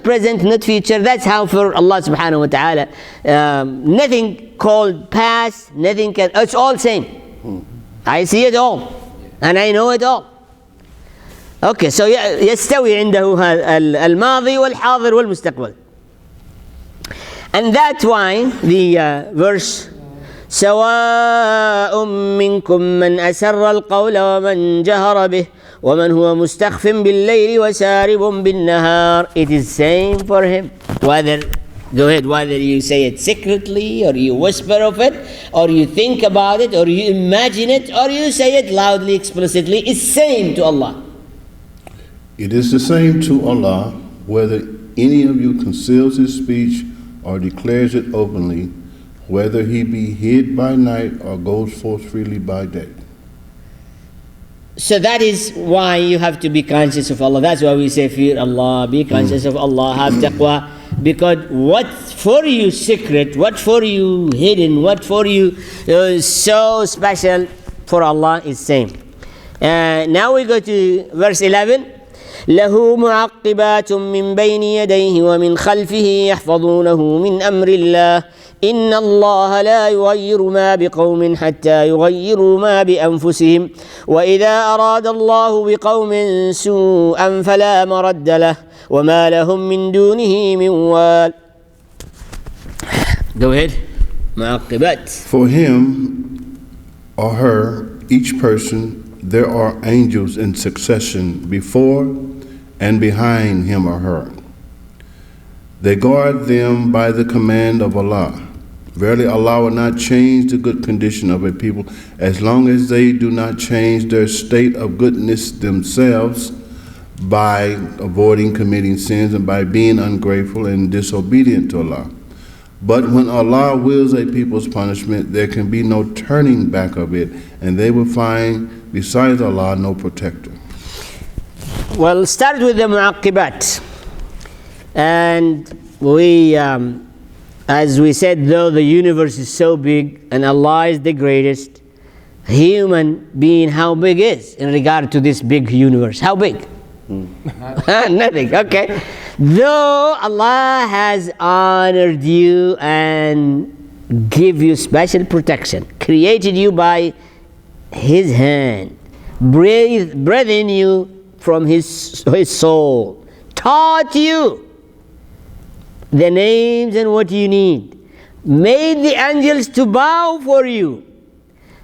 present, not future. That's how for Allah subhanahu wa ta'ala. Nothing called past, nothing can, it's all same. I see it all and I know it all. Okay, so يستوي عنده الماضي والحاضر والمستقبل. And that's why the verse سواء منكم من أسر القول ومن جهر به ومن هو مستخف بالليل وسارب بالنهار. It is same for him. Whether you say it secretly, or you whisper of it, or you think about it, or you imagine it, or you say it loudly, explicitly, it's same to Allah. It is the same to Allah whether any of you conceals his speech or declares it openly, whether he be hid by night or goes forth freely by day. So that is why you have to be conscious of Allah. That's why we say fear Allah, be conscious of Allah, have taqwa. Because what for you secret, what for you hidden, what for you so special, for Allah is same. Now we go to verse 11. له معقبات من بين يديه ومن خلفه يحفظونه من أمر الله إن الله لا يغير ما بقوم حتى يغيروا ما بأنفسهم وإذا أراد الله بقوم سوءا فلا مرد له وما لهم من دونه من وال. Go ahead. معقبات. For him or her, each person, there are angels in succession before and behind him or her. They guard them by the command of Allah. Verily, Allah will not change the good condition of a people as long as they do not change their state of goodness themselves by avoiding committing sins and by being ungrateful and disobedient to Allah. But when Allah wills a people's punishment, there can be no turning back of it, and they will find besides Allah no protector. Well, start with the mu'aqibat. And we, as we said, though the universe is so big and Allah is the greatest, human being, how big is in regard to this big universe? How big? Nothing, okay. Though Allah has honored you and give you special protection, created you by His hand, breathed in you from His soul, taught you the names and what you need, made the angels to bow for you,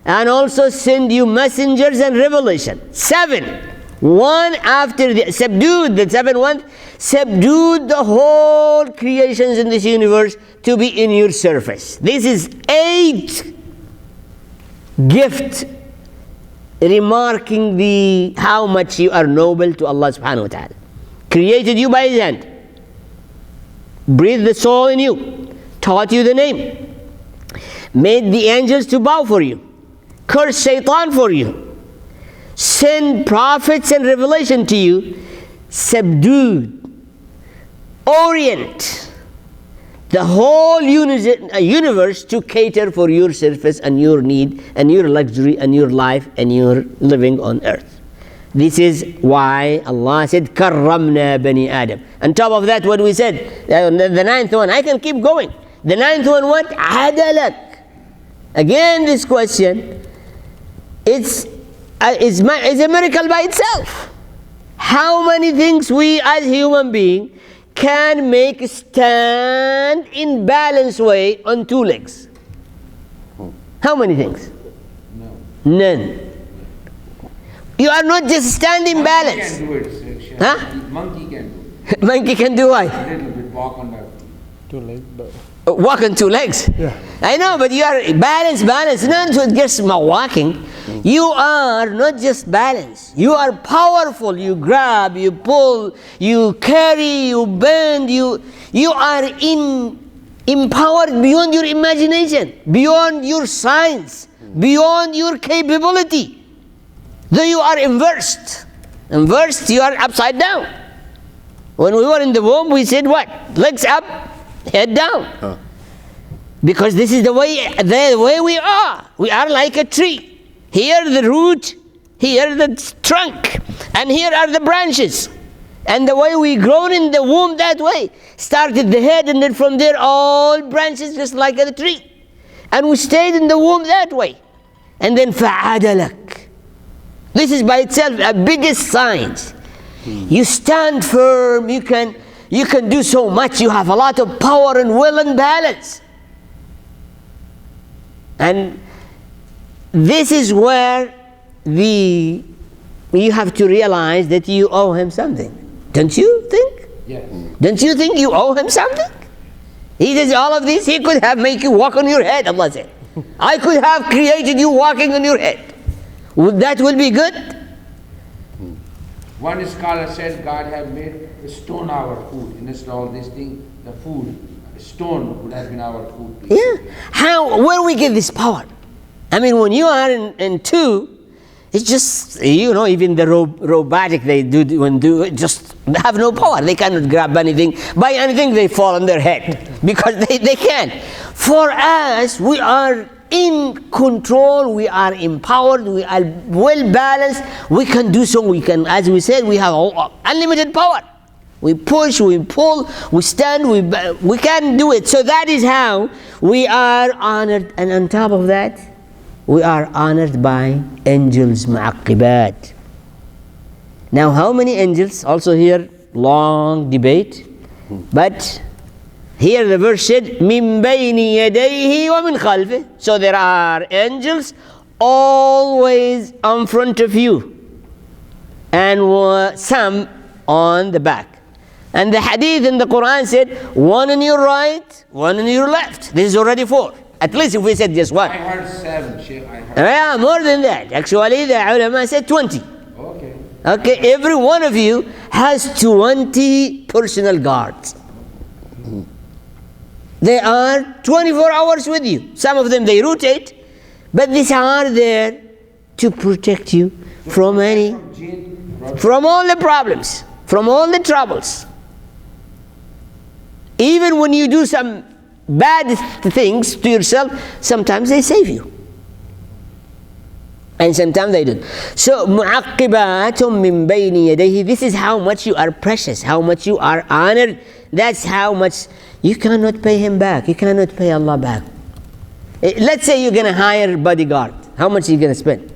and also send you messengers and revelation. 7. One after the subdued, the 7 one, subdued the whole creations in this universe to be in your service. This is 8 gift remarking the how much you are noble to Allah subhanahu wa ta'ala. Created you by His hand, breathed the soul in you, taught you the name, made the angels to bow for you, cursed shaitan for you, send prophets and revelation to you, subdued, orient the whole universe to cater for your service and your need and your luxury and your life and your living on earth. This is why Allah said, Karramna Bani Adam. On top of that, what we said, the 9th one, I can keep going. The 9th one, what? Adalak. Again, this question, it's a miracle by itself. How many things we as human beings can make stand in balanced way on 2 legs? How many things? None. You are not just standing balance. Monkey can do it. Huh? Monkey can do it. Monkey can do what? A little bit walk on the 2 legs. Walk on 2 legs. Yeah. I know, but you are balance. Not just walking. You are not just balance. You are powerful. You grab, you pull, you carry, you bend. You are empowered beyond your imagination, beyond your science, beyond your capability. Though you are inversed, you are upside down. When we were in the womb, we said what? Legs up, head down. Because this is the way we are. We are like a tree. Here the root, here the trunk, and here are the branches. And the way we grown in the womb that way. Started the head and then from there all branches just like a tree. And we stayed in the womb that way. And then فَعَادَ لَكَ. This is by itself a biggest sign. You stand firm, you can do so much, you have a lot of power and will and balance. And this is where you have to realize that you owe him something. Don't you think? Yes. Don't you think you owe him something? He does all of this, he could have made you walk on your head, Allah said. I could have created you walking on your head. That will be good? One scholar said God had made a stone our food. Instead of all this thing, the food, a stone would have been our food. Yeah. Where do we get this power? I mean, when you are in two, it's just, even the robotic they just have no power. They cannot grab anything. By anything, they fall on their head because they can't. For us, we are in control, we are empowered, we are well balanced, we can do so, as we said, we have unlimited power. We push, we pull, we stand, we can do it. So that is how we are honored, and on top of that, we are honored by angels, mu'aqqibat. Now how many angels? Also here, long debate, but here the verse said, مِن بَيْنِ يَدَيْهِ وَمِنْ خَلْفِهِ. So there are angels always in front of you, and some on the back. And the hadith in the Quran said, one on your right, one on your left. This is already 4. At least if we said just one. I heard 7, Sheikh. Yeah, more than that. Actually, the ulama said 20. Okay, every one of you has 20 personal guards. They are 24 hours with you. Some of them they rotate, but these are there to protect you from all the problems, from all the troubles. Even when you do some bad things to yourself, sometimes they save you. And sometimes they don't. So, مُعَقِّبَاتٌ مِّن بَيْنِ يَدَيْهِ. This is how much you are precious, how much you are honored. That's how much you cannot pay him back. You cannot pay Allah back. Let's say you're going to hire a bodyguard. How much are you going to spend?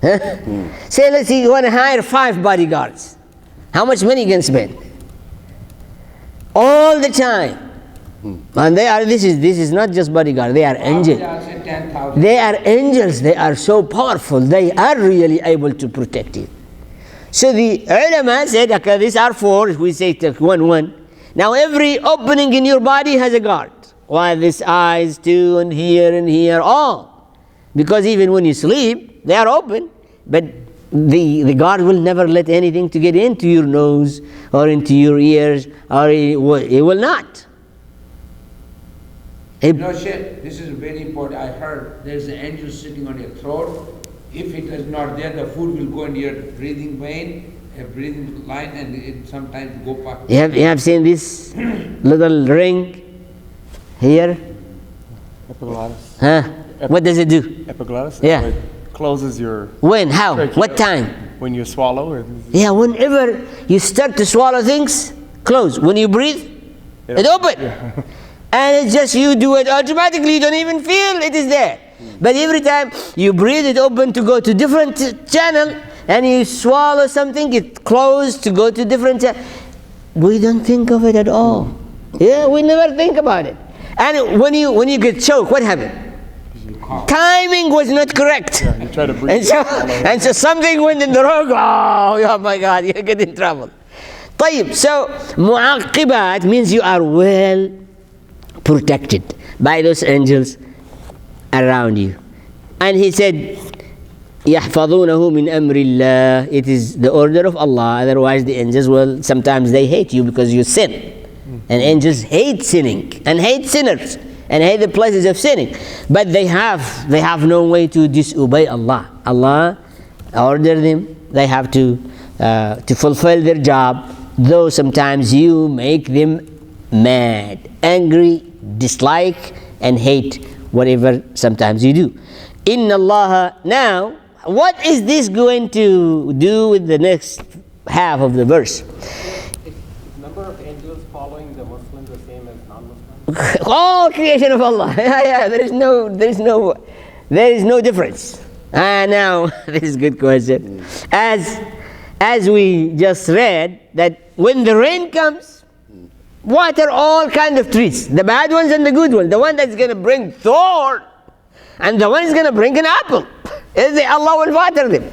Huh? Say, let's say you want to hire 5 bodyguards. How much money are you going to spend? All the time. And this is not just bodyguard, they are angels. They are angels, they are so powerful, they are really able to protect you. So the ulama said, okay, these are 4, we say 1. Now every opening in your body has a guard. While these eyes too, and here, all. Because even when you sleep, they are open, but the guard will never let anything to get into your nose, or into your ears, or it will not. Sheikh, this is very important. I heard there's an angel sitting on your throat. If it is not there, the food will go into your breathing vein, a breathing line, and it sometimes go past. You have seen this little ring here? Epiglottis. Huh? What does it do? Epiglottis? Yeah. It closes your... When? How? trachea. What time? When you swallow? Or Yeah, whenever you start to swallow things, close. When you breathe, it open. Yeah. And it's just you do it automatically, you don't even feel it is there. But every time you breathe, it open to go to different channel, and you swallow something, it closed to go to different channel. We don't think of it at all. Yeah, we never think about it. And when you get choked, what happened? Timing was not correct. Yeah, you try to breathe. And so something went in the wrong. Oh my God, you get in trouble. طيب, so mu'aqibat means you are well protected by those angels around you. And he said, يَحْفَظُونَهُ مِنْ أَمْرِ اللَّهِ. It is the order of Allah, otherwise the angels will, sometimes they hate you because you sin. And angels hate sinning, and hate sinners, and hate the places of sinning. But they have no way to disobey Allah. Allah ordered them, they have to fulfill their job, though sometimes you make them mad, angry, dislike, and hate whatever sometimes you do. Inna Allah. Now, what is this going to do with the next half of the verse. Is number of angels following the Muslims the same as non-Muslims? All creation of Allah. Yeah, there is no difference. Now, this is a good question. As we just read, that when the rain comes, water all kind of trees, the bad ones and the good ones. The one that's going to bring thorn, and the one is going to bring an apple. Allah will water them.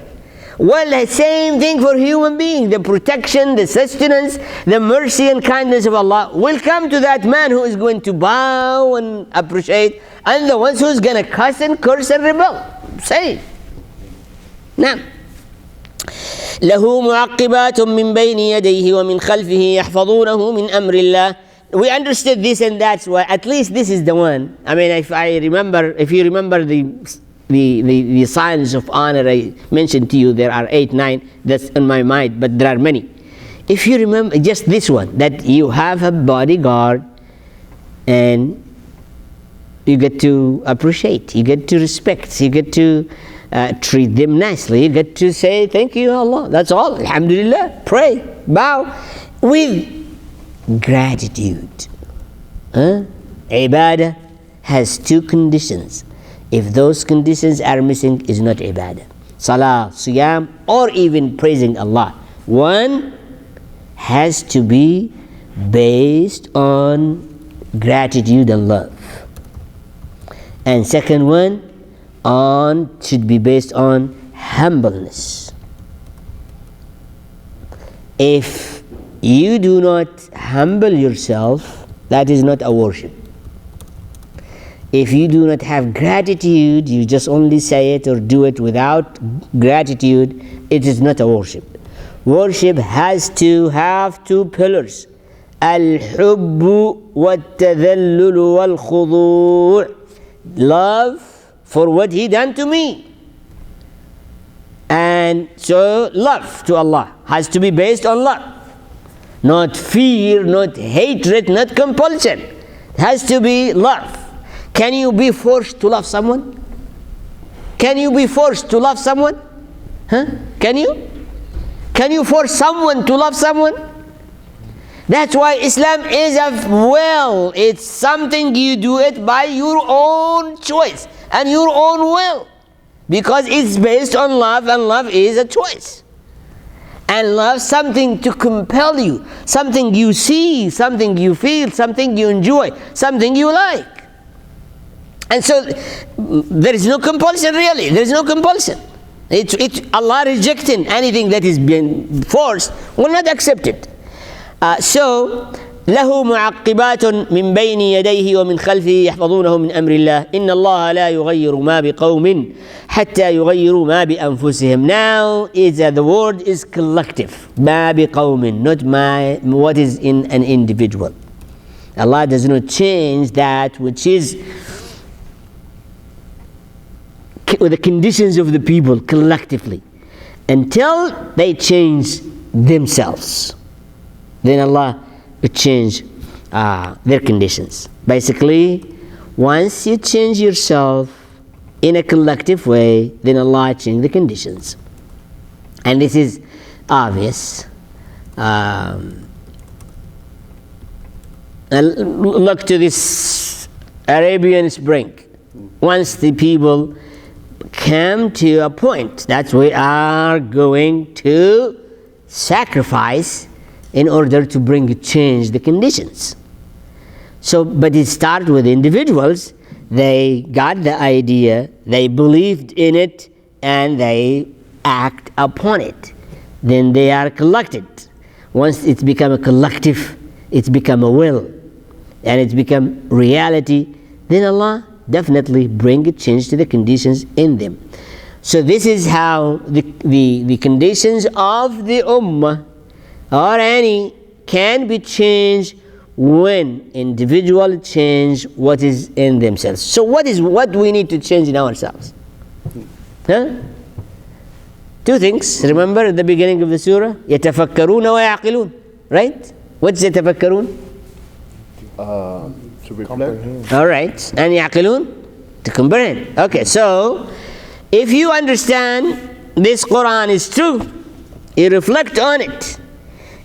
Well, the same thing for human beings. The protection, the sustenance, the mercy and kindness of Allah will come to that man who is going to bow and appreciate, and the ones who is going to cuss and curse and rebel. Say. Now, له معقبات من بين يديه ومن خلفه يحفظونه من أمر الله. We understood this, and that's why at least this is the one. I mean, if you remember the signs of honor I mentioned to you, there are 8, 9, that's in my mind, but there are many. If you remember just this one, that you have a bodyguard and you get to appreciate, you get to respect, you get to treat them nicely, you get to say thank you Allah, that's all, alhamdulillah, pray, bow with gratitude. Ibadah has 2 conditions. If those conditions are missing, is not ibadah. Salah, siyam, or even praising Allah. One has to be based on gratitude and love. And second one should be based on humbleness. If you do not humble yourself, that is not a worship. If you do not have gratitude, you just only say it or do it without gratitude, it is not a worship. Worship has to have 2 pillars. Al-hubbu wa-tadhallulu wal-khudu'. Love for what He done to me. And so love to Allah has to be based on love. Not fear, not hatred, not compulsion. It has to be love. Can you be forced to love someone? Can you be forced to love someone? Can you? Can you force someone to love someone? That's why Islam is it's something you do it by your own choice and your own will. Because it's based on love, and love is a choice. And love something to compel you, something you see, something you feel, something you enjoy, something you like. And so there is no compulsion really, there is no compulsion. Allah rejecting anything that is being forced, will not accept it. So له معقبات من بين يديه ومن خلفه يحفظونه من أمر الله إن الله لا يغير ما بقوم حتى يغيروا ما بأنفسهم. Now the word is collective, ما بقوم, not what is in an individual. Allah does not change that which is the conditions of the people collectively until they change themselves. Then Allah will change their conditions. Basically, once you change yourself in a collective way, then Allah change the conditions. And this is obvious. Look to this Arabian Spring. Once the people come to a point that we are going to sacrifice in order to change the conditions. So, but it started with individuals. They got the idea, they believed in it, and they act upon it. Then they are collected. Once it's become a collective, it's become a will, and it's become reality, then Allah definitely bring a change to the conditions in them. So this is how the conditions of the ummah or any can be changed when individual change what is in themselves. So what we need to change in ourselves? 2 things. Remember at the beginning of the surah, يتفكرون ويعقلون, right? What's يتفكرون? To reflect. All right. And يعقلون? To comprehend. Okay, so if you understand this Quran is true, you reflect on it,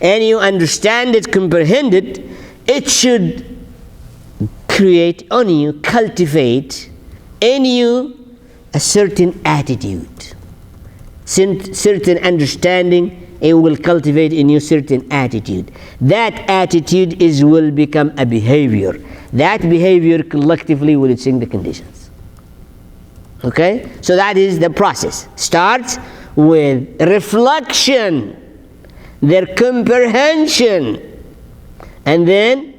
and you understand it, comprehend it, it should create on you, cultivate in you a certain attitude, certain understanding. It will cultivate in you certain attitude. That attitude will become a behavior. That behavior collectively will change the conditions. Okay? So that is the process. Starts with reflection, their comprehension, and then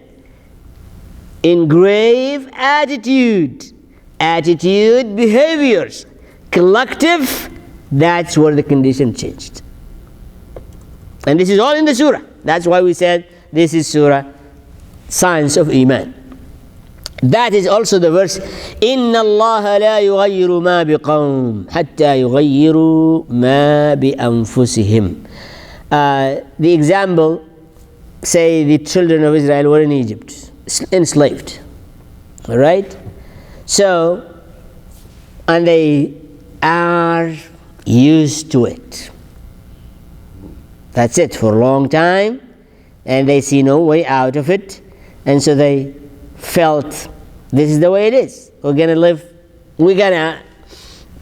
engrave attitude, behaviors, collective. That's where the condition changed. And this is all in the surah. That's why we said this is surah Science of Iman. That is also the verse, إِنَّ اللَّهَ لَا يُغَيِّرُ مَا بِقَوْمٍ حَتَّى يُغَيِّرُوا مَا بِأَنفُسِهِمْ. The example, say the children of Israel were in Egypt, enslaved. All right? So, and they are used to it. That's it for a long time, and they see no way out of it, and so they felt this is the way it is. We're gonna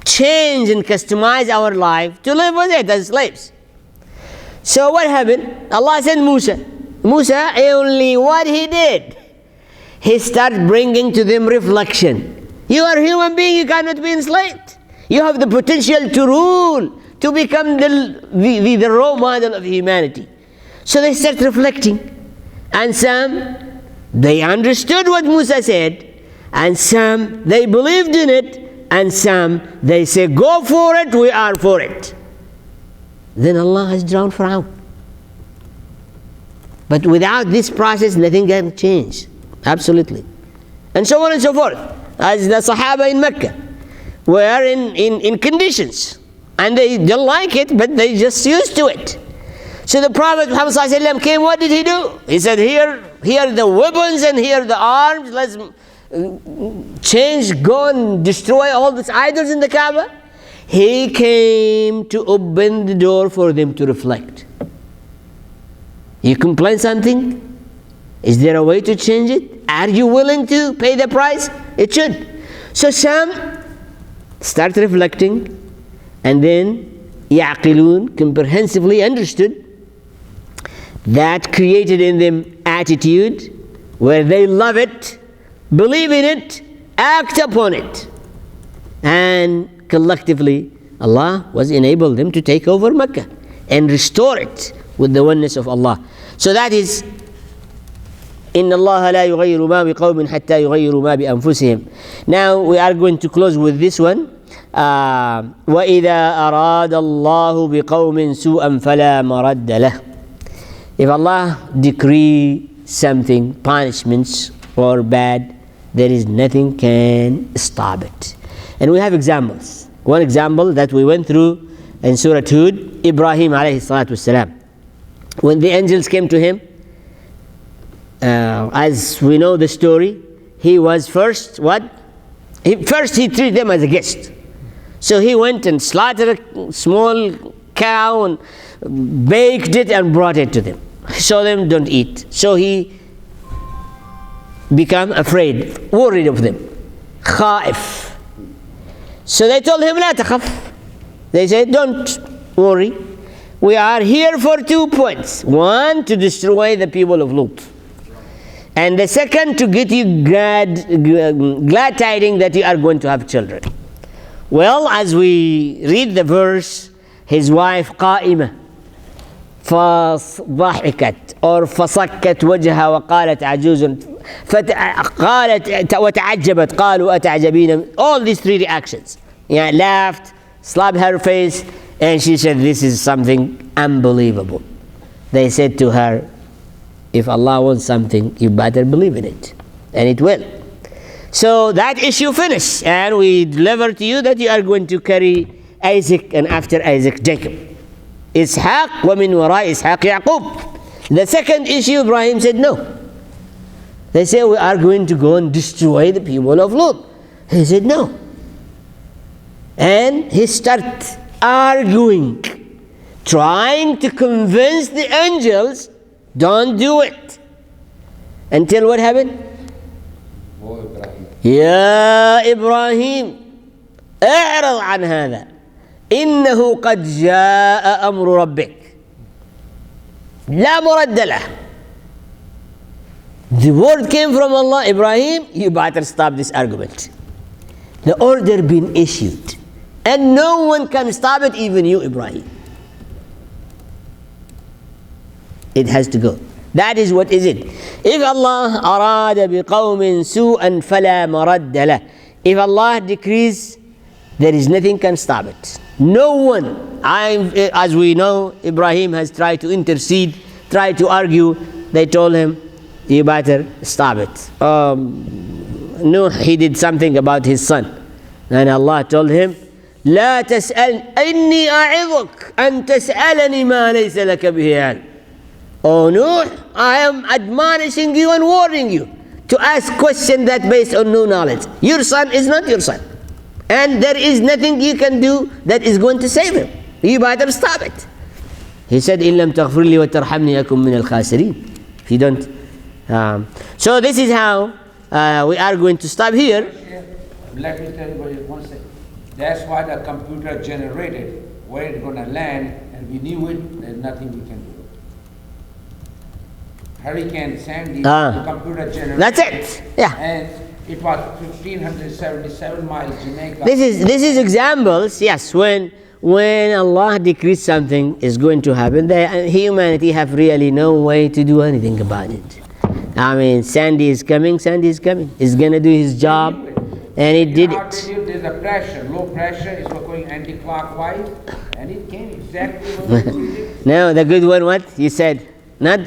change and customize our life to live with it as slaves. So what happened? Allah sent Musa. Musa, only what he did, he started bringing to them reflection. You are a human being, you cannot be enslaved. You have the potential to rule, to become the role model of humanity. So they start reflecting, and some, they understood what Musa said, and some, they believed in it, and some, they say, go for it, we are for it. Then Allah has drowned Fir'aun. But without this process, nothing can change. Absolutely. And so on and so forth. As the Sahaba in Mecca were in conditions, and they don't like it, but they just used to it. So the Prophet Muhammad ﷺ came, what did he do? He said, here are the weapons and here are the arms, let's change, go and destroy all these idols in the Kaaba. He came to open the door for them to reflect. You complain something? Is there a way to change it? Are you willing to pay the price? It should. So some start reflecting, and then يعقلون, comprehensively understood. That created in them attitude where they love it, believe in it, act upon it. And collectively, Allah was enabled them to take over Mecca and restore it with the oneness of Allah. So that is إِنَّ اللَّهَ لَا يُغَيِّرُ مَا بِقَوْمٍ حَتَّى يُغَيِّرُوا مَا بِأَنفُسِهِمْ. Now we are going to close with this one. وَإِذَا أَرَادَ اللَّهُ بِقَوْمٍ سُوءًا فَلَا مَرَدَّ لَهُ. If Allah decree something, punishments or bad, there is nothing can stop it. And we have examples. One example that we went through in Surah Hud, Ibrahim alayhi salatu wasalam. When the angels came to him, as we know the story, he was first, what? First he treated them as a guest. So he went and slaughtered a small cow and baked it and brought it to them. So them don't eat. So he became afraid, worried of them. خائف. So they told him, لا تخف. They said, don't worry. We are here for 2 points. One, to destroy the people of Lut. And the second, to get you glad tidings that you are going to have children. Well, as we read the verse, his wife قائمة فضحكت or فصكت وجهها وقالت عجوز قالت وتعجبت قالوا أتعجبين. All these 3 reactions. Yeah, laughed, slapped her face, and she said, this is something unbelievable. They said to her, if Allah wants something, you better believe in it, and it will. So that issue finished, and we deliver to you that you are going to carry Isaac, and after Isaac, Jacob. Ishaq, وَمِنْ وَرَاءِ إِسْحَاقِ يَعْقُوب. The second issue, Ibrahim said no. They said, we are going to go and destroy the people of Lut. He said no. And he started arguing trying to convince the angels, don't do it. Until what happened? Oh, Ibrahim. يا إبراهيم اعرض عن هذا إنه قد جاء أمر ربك لا مرد له. The word came from Allah. Ibrahim, you better stop this argument. The order been issued and no one can stop it, even you, Ibrahim. It has to go. That is what is it. If Allah أراد بقوم سوءا فلا مرد له. If Allah decrees, there is nothing can stop it. No one. As we know, Ibrahim has tried to intercede, tried to argue. They told him, you better stop it. Nuh, he did something about his son. And Allah told him, لا تسأل إني أعظك أن تسألني ما ليس لك به علم. Oh Nuh, I am admonishing you and warning you to ask questions that based on no knowledge. Your son is not your son. And there is nothing you can do that is going to save him. You better stop it. He said, إن لم تغفر لي وترحمني أكن من الخاسرين. If you don't. So this is how we are going to stop here. Let me tell you one second. That's why the computer generated where it's going to land, and we knew it, there's nothing we can do. Hurricane Sandy, the computer generated. That's it. Yeah. And it was 1,577 miles Jamaica. This is examples, yes, when Allah decrees something is going to happen, humanity have really no way to do anything about it. I mean, Sandy is coming. He's going to do his job, and it did it. There's a pressure, low pressure, is going anti-clockwise, and it came exactly what we did. No, the good one, what? You said, not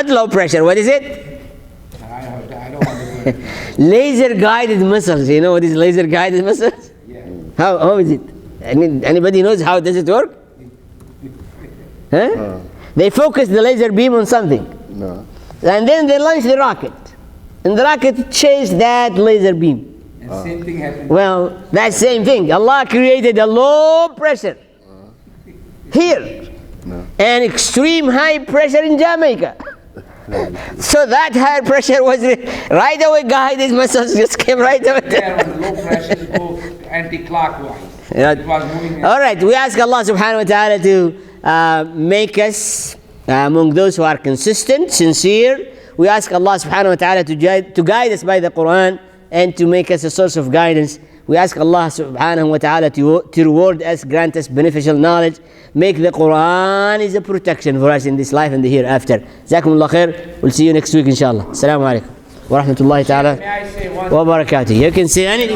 low pressure, what is it? I don't want to do it. Laser guided missiles. You know what is laser guided missiles? Yeah. How is it? Anybody knows how does it work? Huh? They focus the laser beam on something. No. And then they launch the rocket. And the rocket chased that laser beam. And same thing happened. Well, that same thing. Allah created a low pressure here. And extreme high pressure in Jamaica. So that high pressure was right away, guided missiles just came right away. There when low pressures go anti-clockwise. Yeah. It was moving. All right, we ask Allah subhanahu wa ta'ala to make us among those who are consistent, sincere. We ask Allah subhanahu wa ta'ala to guide us by the Quran and to make us a source of guidance. We ask Allah subhanahu wa ta'ala to reward us, grant us beneficial knowledge. Make the Quran is a protection for us in this life and the hereafter. Jazakumullah khair. We'll see you next week inshallah. Assalamu alaikum wa rahmatullahi ta'ala May I say one wa barakatuh. You can say anything.